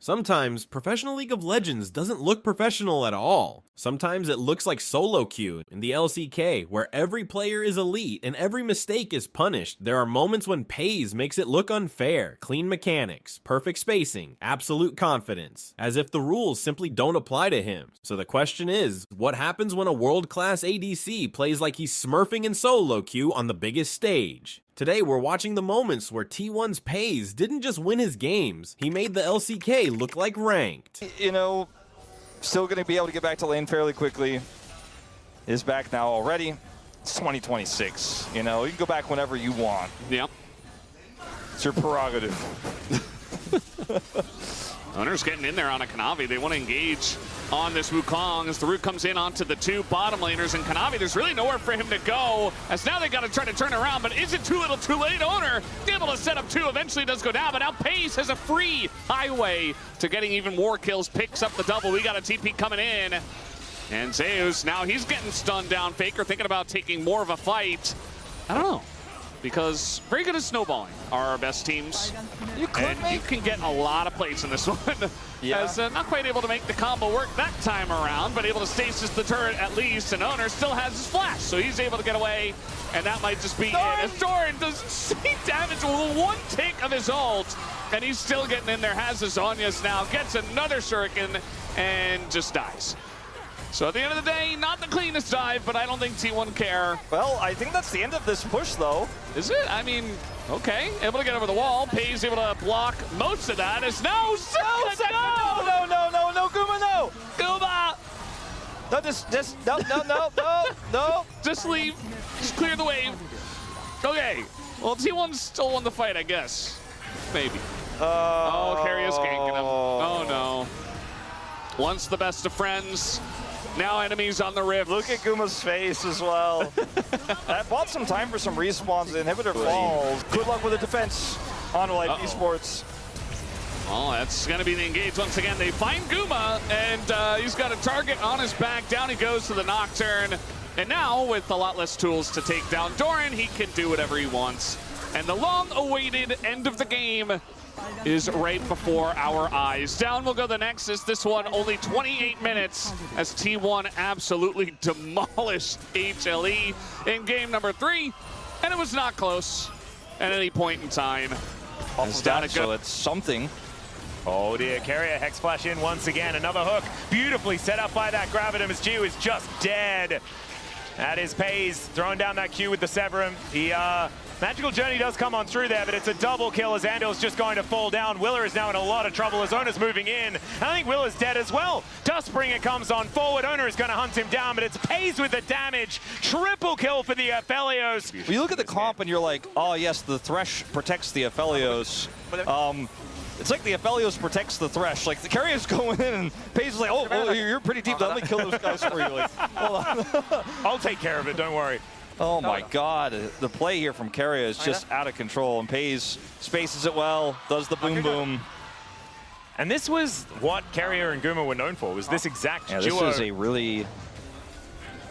Sometimes, professional League of Legends doesn't look professional at all. Sometimes it looks like solo queue in the LCK, where every player is elite and every mistake is punished. There are moments when Peyz makes it look unfair, clean mechanics, perfect spacing, absolute confidence, as if the rules simply don't apply to him. So the question is, what happens when a world-class ADC plays like he's smurfing in solo queue on the biggest stage? Today, we're watching the moments where T1's Peyz didn't just win his games, he made the LCK look like ranked. You know, still going to be able to get back to lane fairly quickly. Is back now already. It's 2026. You know, you can go back whenever you want. Yep. It's your prerogative. Owner's getting in there on a Kanavi. They want to engage on this Wukong as the root comes in onto the two bottom laners. And Kanavi, there's really nowhere for him to go, as now they got to try to turn around. But is it too little too late? Owner able to set up two, eventually does go down. But now Peyz has a free highway to getting even more kills, picks up the double. We got a TP coming in. And Zeus, now he's getting stunned down. Faker thinking about taking more of a fight. I don't know. Because very good at snowballing are our best teams. You can get a lot of plays in this one. Yeah. As not quite able to make the combo work that time around, but able to stasis the turret at least. And Owner still has his flash, so he's able to get away. And that might just be it. As Doran doesn't see damage with one tick of his ult. And he's still getting in there, has his Zhonya's now, gets another shuriken, and just dies. So at the end of the day, not the cleanest dive, but I don't think T1 care. Well, I think that's the end of this push, though. Is it? I mean, okay. Able to get over the wall. Peyz able to block most of that. It's no, Guma, no! Guma! No. Just leave. Just clear the wave. Okay. Well, T1's still won the fight, I guess. Maybe. Oh, Keria's ganking him. Oh, no. Once the best of friends. Now enemies on the rift. Look at Guma's face as well. That bought some time for some respawns. The inhibitor falls. Good luck with the defense on Life eSports. Well, that's going to be the engage once again. They find Guma, and he's got a target on his back. Down he goes to the Nocturne. And now, with a lot less tools to take down Doran, he can do whatever he wants. And the long-awaited end of the game is right before our eyes. Down will go the Nexus. This one only 28 minutes as T1 absolutely demolished HLE in game number 3. And it was not close at any point in time. Off of that, so it's something. Oh dear, Keria Hex Flash in once again. Another hook, beautifully set up by that Gravitum. Geo is just dead. That is Peyz throwing down that Q with the Severum. He, Magical Journey does come on through there, but it's a double kill as Andal's just going to fall down. Willer is now in a lot of trouble as Owner's moving in. And I think Willer's dead as well. Dustbringer comes on forward. Owner is going to hunt him down, but it's Peyz with the damage. Triple kill for the Aphelios. Well, you look at the comp and you're like, oh yes, the Thresh protects the Aphelios. It's like the Aphelios protects the Thresh. Like the Keria's going in and Peyz is like, oh, you're pretty deep. Let me kill those guys for you. Like, hold on. I'll take care of it, don't worry. Oh my God, the play here from Keria is just out of control, and Peyz spaces it well, does the boom boom. And this was what Keria and Guma were known for, was this exact duo. This is a really,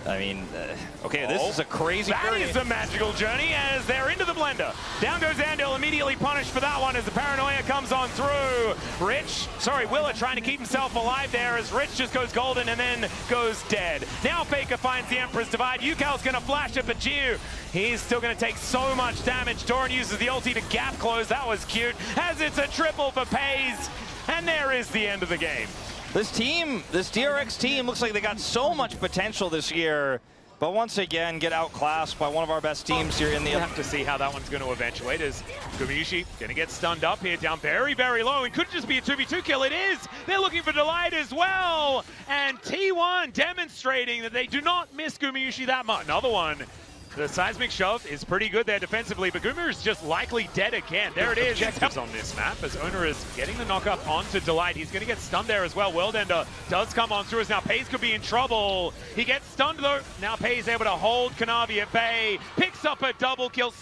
I mean, okay, this is a crazy That is a Magical Journey as they're into the blender. Down goes Andal, immediately punished for that one as the Paranoia comes on through. Willer trying to keep himself alive there as Rich just goes golden and then goes dead. Now Faker finds the Emperor's Divide. Yukal's going to flash it, but Geo, he's still going to take so much damage. Doran uses the ulti to gap close. That was cute, as it's a triple for Peyz. And there is the end of the game. This team, this DRX team, looks like they got so much potential this year, but once again get outclassed by one of our best teams here in the... We'll have to see how that one's going to eventuate, as Gumayushi going to get stunned up here, down very, very low. It could just be a 2v2 kill. It is! They're looking for Delight as well! And T1 demonstrating that they do not miss Gumayushi that much. Another one. The seismic shove is pretty good there defensively, but Guma is just likely dead again. There it is. Objectives on this map as Owner is getting the knock up onto Delight. He's going to get stunned there as well. World Ender does come on through as now Peyz could be in trouble. He gets stunned though. Now Peyz able to hold Kanavi at bay. Picks up a double kill.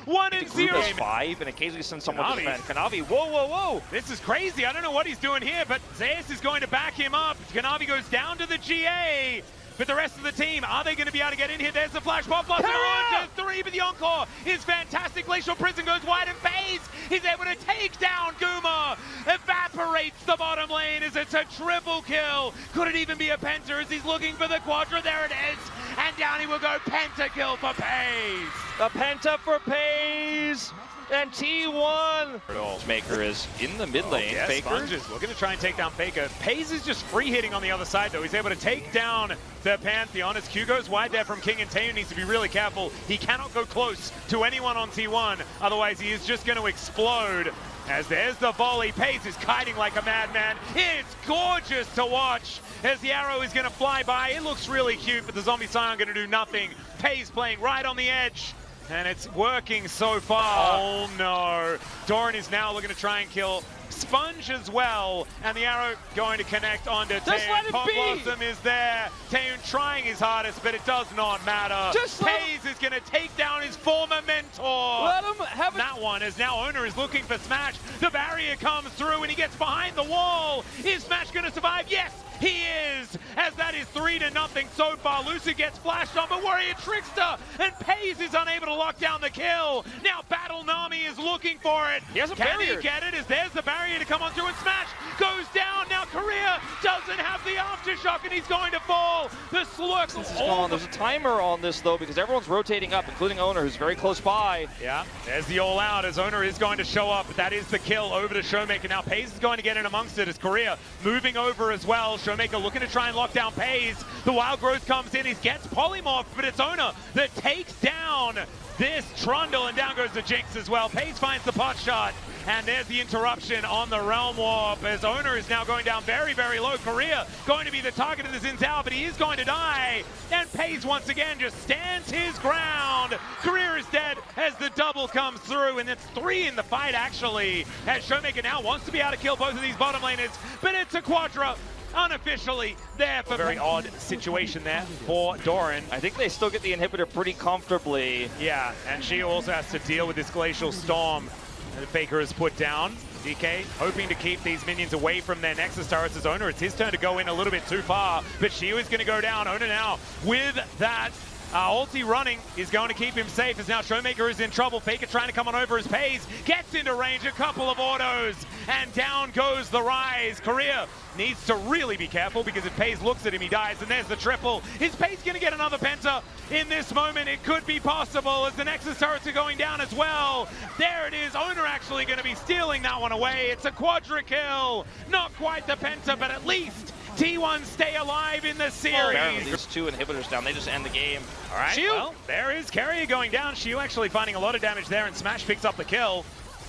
7-1-0. 5 and occasionally send someone to defend. Kanavi, whoa. This is crazy. I don't know what he's doing here, but Zeus is going to back him up. Kanavi goes down to the GA. But the rest of the team, are they going to be able to get in here? There's the flash pop. Plus they're on to 3, but the encore is fantastic. Glacial Prison goes wide, and Peyz He's able to take down Guma. Evaporates the bottom lane as it's a triple kill. Could it even be a penta as he's looking for the quadra? There it is. And down he will go. Pentakill for Peyz. A penta for Peyz. And T1 Maker is in the mid lane. Yes, Faker Sponge is looking to try and take down Faker. Peyz is just free hitting on the other side though. He's able to take down the Pantheon as Q goes wide there from King, and Taeyu needs to be really careful. He cannot go close to anyone on T1, otherwise he is just going to explode. As there's the volley, Peyz is kiting like a madman. It's gorgeous to watch as the arrow is going to fly by. It looks really cute, but the Zombie Scion going to do nothing. Peyz playing right on the edge. And it's working so far. Oh no. Doran is now looking to try and kill Sponge as well. And the arrow going to connect onto Taeyu. Pop Blossom is there. Taeyu trying his hardest, but it does not matter. Peyz is going to take down his former mentor. Let him have that one, as now Owner is looking for Smash. The barrier comes through and he gets behind the wall. Is Smash going to survive? Yes, he is, as that is 3-0 so far. Lucy gets flashed on, but Warrior Trickster, and Peyz is unable to lock down the kill. Now Battle Nami is looking for it. He has a Can barrier. he get it? As there's the barrier to come on through, and Smash goes down. Now Keria doesn't have the aftershock, and he's going to fall. The Slurk. This is gone. There's a timer on this though, because everyone's rotating up, including Owner, who's very close by. Yeah, there's the all out as Owner is going to show up. That is the kill over to Showmaker. Now Peyz is going to get in amongst it as Keria moving over as well. Showmaker looking to try and lock down Peyz. The Wild Growth comes in. He gets polymorphed, but it's Owner that takes down this Trundle, and down goes the Jinx as well. Peyz finds the pot shot, and there's the interruption on the Realm Warp as Owner is now going down very, very low. Keria going to be the target of the Xin Zhao, but he is going to die. And Peyz once again just stands his ground. Keria is dead as the double comes through, and it's 3 in the fight actually, as Showmaker now wants to be able to kill both of these bottom laners, but it's a quadra. Unofficially there for a very odd situation there for Doran. I think they still get the inhibitor pretty comfortably. Yeah, and she also has to deal with this Glacial Storm that Faker has put down. DK hoping to keep these minions away from their Nexus turrets as Owner. It's his turn to go in a little bit too far, but Shiu is going to go down. Owner now with that ulti running is going to keep him safe, as now Showmaker is in trouble. Faker trying to come on over as Peyz gets into range, a couple of autos, and down goes the Rise. Keria needs to really be careful, because if Peyz looks at him, he dies, and there's the triple. Is Peyz going to get another penta in this moment? It could be possible, as the Nexus turrets are going down as well. There it is. Owner actually going to be stealing that one away. It's a quadra kill. Not quite the penta, but at least T1 stay alive in the series. These 2 inhibitors down, they just end the game. All right, well, there is Keria going down. Shiu actually finding a lot of damage there, and Smash picks up the kill.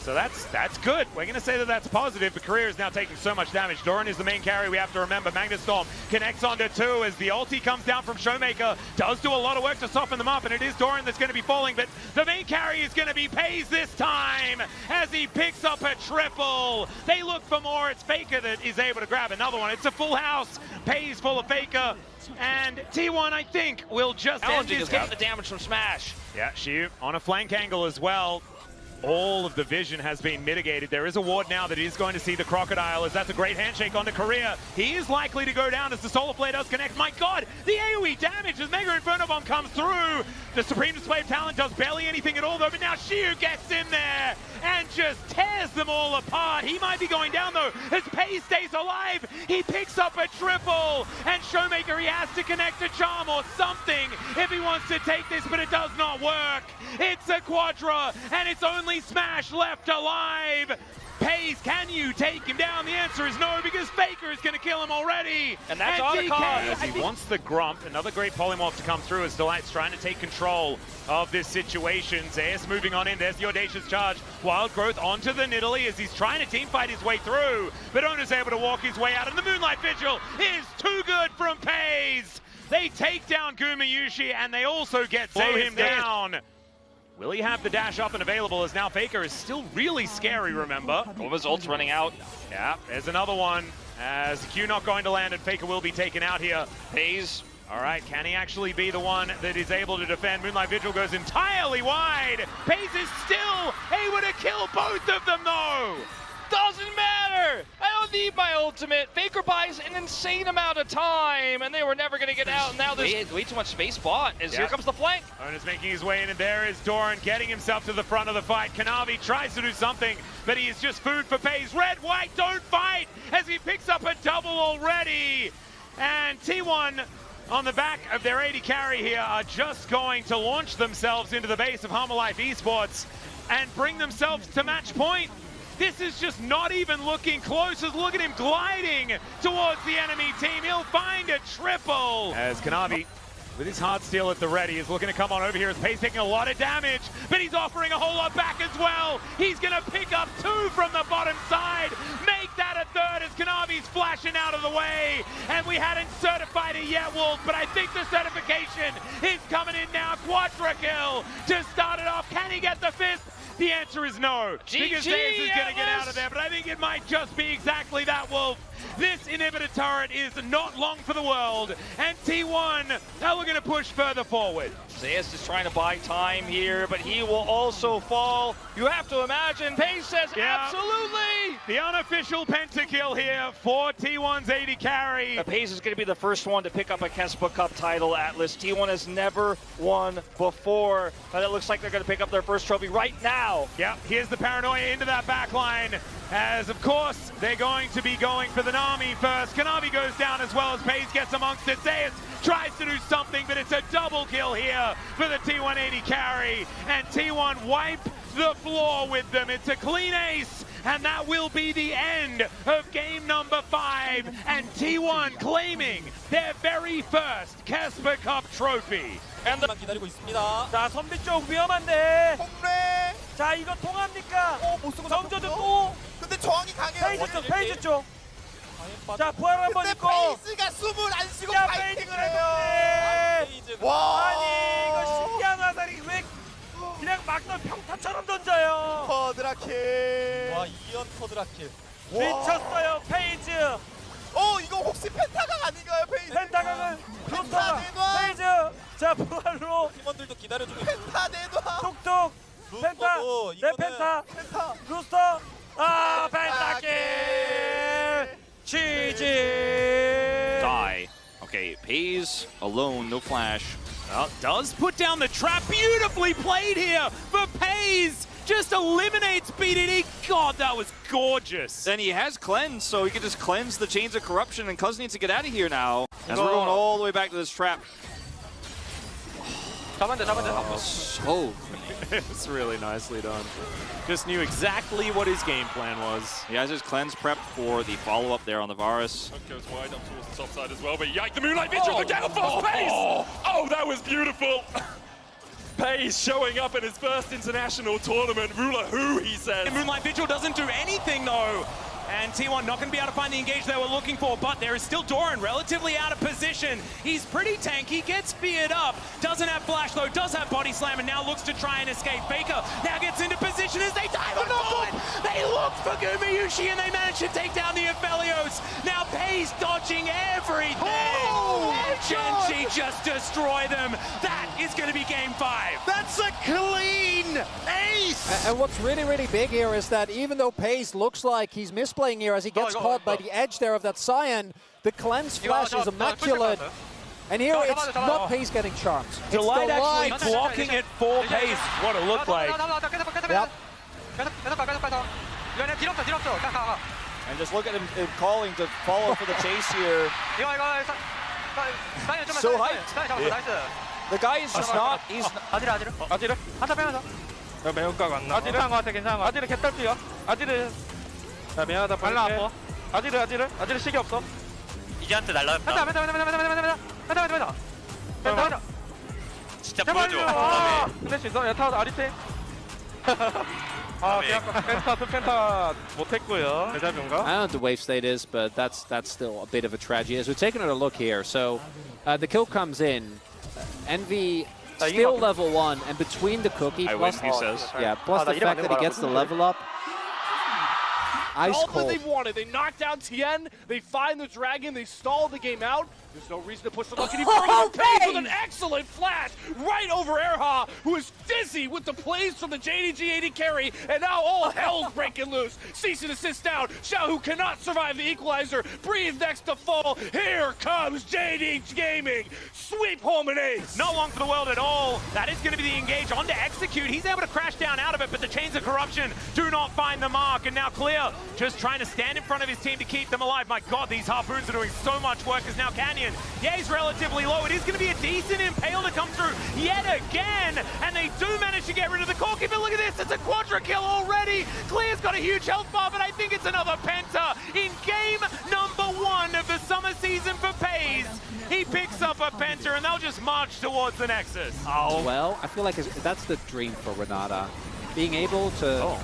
So that's good. We're going to say that that's positive, but Keria is now taking so much damage. Doran is the main carry, we have to remember. Magnus Storm connects onto 2 as the ulti comes down from Showmaker. Does do a lot of work to soften them up, and it is Doran that's going to be falling, but the main carry is going to be Peyz this time as he picks up a triple. They look for more. It's Faker that is able to grab another one. It's a full house. Peyz full of Faker. And T1, I think, will just end his game. The damage from Smash. Yeah, Shiu on a flank angle as well. All of the vision has been mitigated. There is a ward now that is going to see the Crocodile, as that's a great handshake onto Keria. He is likely to go down as the Solar Flare does connect. My God, the AoE damage as Mega Inferno Bomb comes through. The Supreme Display of Talent does barely anything at all though, but now Shiu gets in there and just tears them all apart. He might be going down though, as Peyz stays alive. He picks up a triple, and Showmaker, he has to connect a charm or something if he wants to take this, but it does not work. It's a quadra, and it's only Smash left alive. Peyz, can you take him down? The answer is no, because Faker is going to kill him already. And that's all the cause. He wants the Grump. Another great polymorph to come through as Delight's trying to take control of this situation. Zeus moving on in. There's the audacious charge. Wild Growth onto the Nidalee as he's trying to team fight his way through. But Owner's able to walk his way out, and the Moonlight Vigil is too good from Peyz. They take down Gumayushi, and they also get him down. Will he have the dash up and available, as now Faker is still really scary, remember? All of his ult's running out. Yeah, there's another one, as the Q not going to land, and Faker will be taken out here. Peyz. All right, can he actually be the one that is able to defend? Moonlight Vigil goes entirely wide. Peyz is still able to kill both of them, though. Doesn't matter! I don't need my ultimate. Faker buys an insane amount of time, and they were never going to get out, and now there's way too much space bought, as here comes the flank. Ona's making his way in, and there is Doran getting himself to the front of the fight. Kanavi tries to do something, but he is just food for Peyz. Red, white, don't fight, as he picks up a double already. And T1, on the back of their 80 carry here, are just going to launch themselves into the base of Homolife eSports and bring themselves to match point. This is just not even looking close. Just look at him gliding towards the enemy team. He'll find a triple. As Kanavi, with his hard steel at the ready, is looking to come on over here as Peyz taking a lot of damage, but he's offering a whole lot back as well. He's going to pick up 2 from the bottom side, make that a third as Kanavi's flashing out of the way. And we hadn't certified it yet, Wolf, but I think the certification is coming in now. Quadra kill to start it off. Can he get the fifth? The answer is no, because Peyz is going to get out of there, but I think it might just be exactly that, Wolf. This inhibitor turret is not long for the world, and T1 now we're going to push further forward. Zayas is trying to buy time here, but he will also fall. You have to imagine, Peyz says absolutely! The unofficial pentakill here for T1's 80 carry. Peyz is going to be the first one to pick up a Casper Cup title, Atlas. T1 has never won before, but it looks like they're going to pick up their first trophy right now. Yeah, here's the paranoia into that back line, as of course they're going to be going for the Nami first. Kanavi goes down as well as Peyz gets amongst it. Zayas tries to do something, but it's a double kill here for the T180 carry, and T1 wipe the floor with them. It's a clean ace, and that will be the end of game number 5, and T1 claiming their very first Casper Cup trophy. 기다리고 있습니다. 자, 선비 쪽 위험한데. 홍래. 자, 이거 통합니까? 못 쓰고 정조 듣고. 근데 저항이 강해요. 페이즈 쪽. 자, 부활 한번 있고. 페이즈가 숨을 안 쉬고 파이팅을 해요. 와. 아니, 이거 신기한 화살이 왜 그냥 막던 평타처럼 던져요. 커드라킬. 와, 2연 커드라킬. 미쳤어요, 페이즈. 이거 혹시 펜타강 아닌가요, 페이즈? 펜타강은 펜타 페이즈. 자, 부활로 팀원들도 기다려주고 펜타 내놔. 톡톡. 펜타. 네, 펜타. 루스터. 아, 펜타킬. GG. Die. Okay, Peyz alone, no flash. Well, does put down the trap. Beautifully played here for Peyz. Just eliminates BDD. God, that was gorgeous. Then he has cleanse, so he can just cleanse the chains of corruption, and Cuz needs to get out of here now. As we're going all the way back to this trap. So It's really nicely done. Just knew exactly what his game plan was. he has his cleanse prepped for the follow-up there on the Varus. Goes wide up towards the top side as well, but yike, the Moonlight Vigil again on fast pace! Oh, that was beautiful! Peyz showing up in his first international tournament. Ruler who, he says. Moonlight Vigil doesn't do anything though. And T1 not going to be able to find the engage they were looking for, but there is still Doran relatively out of position. He's pretty tanky, gets speared up, doesn't have flash though, does have body slam, and now looks to try and escape. Faker now gets into position as they dive on board. They look for Gumayushi and they manage to take down the Aphelios. Now Peyz dodging everything. And GenG just destroy them. That is going to be game 5. That's a clean ace! And what's really, really big here is that even though Peyz looks like he's misplaying here as he gets caught by the edge there of that Cyan, the cleanse flash is immaculate. And here it's not Peyz getting charmed. Delight actually blocking it for Peyz. What it looked like. Yep. And just look at him calling to follow for the chase here. So hyped. The guy is just not, he's 아지르. 한타 빼면서. 야, 매운가가 안 나와. 괜찮은 것 같아, 괜찮은 것 같아. 아지르 개딸피야. 아지르. 야, 미안하다, 빨리 아파. 아지르 시기 없어. 이제한테 날라갔다. 펜타. 진짜 보여줘. 근데 진짜 야, 타워 아리테. 펜타 못했고요. 대자뷰인가? I don't know what the wave state is, but that's still a bit of a tragedy. As we're taking a look here, so the kill comes in. Envy still level 1, and between the cookie plus, plus the fact that he gets the level up, Ice all cold. that they've wanted. They knocked down T1, they find the dragon, they stall the game out. There's no reason to push the luck any further. Peyz with an excellent flash right over Erha, who is dizzy with the plays from the JDG AD carry, and now all hell's breaking loose. Cease and assist down. Xiaohu cannot survive the equalizer. Breathe next to fall. Here comes JD Gaming. Sweep home an ace. Not long for the world at all. That is going to be the engage on to execute. He's able to crash down out of it, but the chains of corruption do not find the mark. And now Clear just trying to stand in front of his team to keep them alive. My God, these harpoons are doing so much work as now Canyon. Yeah, he's relatively low. It is going to be a decent impale to come through yet again. And they do manage to get rid of the Corky, but look at this. It's a quadra kill already. Clear's got a huge health bar, but I think it's another penta in game number 1 of the summer season for Peyz. He picks up a penta, and they'll just march towards the Nexus. Oh. Well, I feel like that's the dream for Renata. Being able to...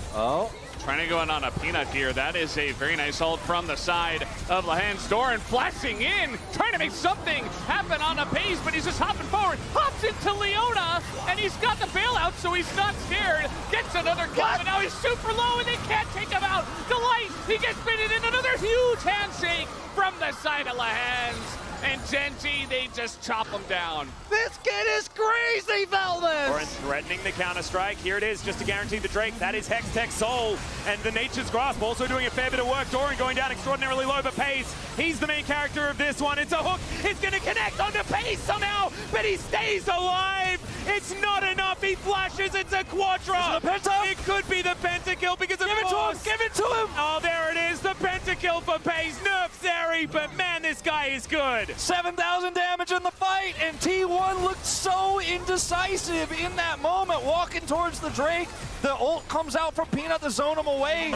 Trying to go in on a peanut here. That is a very nice ult from the side of Lahan's door and flashing in, trying to make something happen on a Peyz, but he's just hopping forward, hops into Leona, and he's got the bailout, so he's not scared. Gets another kill, but now he's super low and they can't take him out. Delight, he gets baited in, another huge handshake from the side of Lahan's. And GenG, they just chop him down. This kid is crazy, Velvet! Oren threatening the counter-strike. Here it is, just to guarantee the Drake. That is Hextech Soul. And the Nature's Grasp also doing a fair bit of work. Doran going down extraordinarily low, but Peyz, he's the main character of this one. It's a hook. It's going to connect onto Peyz somehow, but he stays alive. It's not enough. He flashes. It's a quadra. It could be the pentakill because of course. Give it to him! Oh, there it is. The pentakill for Peyz. Nerf Zeri, but man, this guy is good. 7,000 damage in the fight, and T1 looked so indecisive in that moment, walking towards the Drake. The ult comes out from Peanut to zone him away.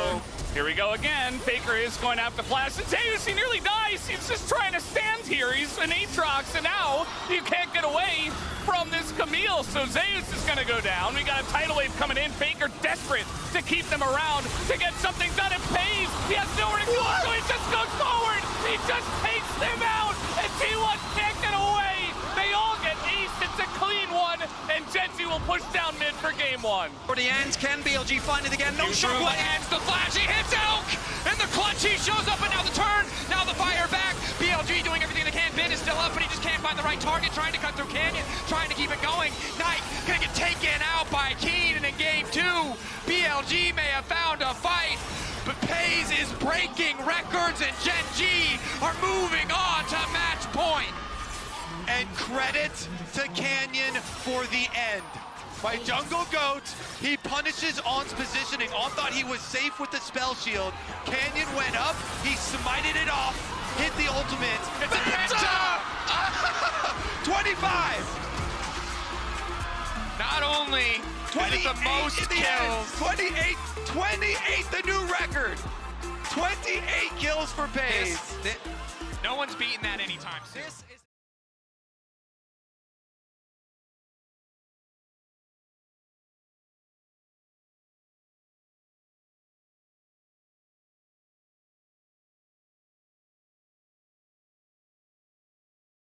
Here we go again. Faker is going to have to flash. And Zeus, he nearly dies. He's just trying to stand here. He's an Aatrox, and now you can't get away from this Camille. So Zeus is going to go down. We got a tidal wave coming in. Faker desperate to keep them around, to get something done. And Peyz, he has nowhere to go, so he just goes forward. He just takes them out, and T1 can't get away. They all get east. It's a clean one, and GenG will push down mid for game 1. For the ends, can BLG find it again? No shot. Ends the flash. He hits Elk, and the clutch. He shows up, and now the turn. Now the fire back. BLG doing everything they can. Ben is still up, but he just can't find the right target. Trying to cut through Canyon, trying to keep it going. Knight gonna get taken out by Keen, and in game 2, BLG may have found a fight, but Peyz is breaking records, and GenG are moving on to match point. And credit to Canyon for the end. By Jungle Goat, he punishes On's positioning. On thought he was safe with the spell shield. Canyon went up, he smited it off, hit the ultimate. It's a penta! 25! Not only is it the most kills. 28, the new record. 28 kills for Peyz. No one's beaten that anytime soon.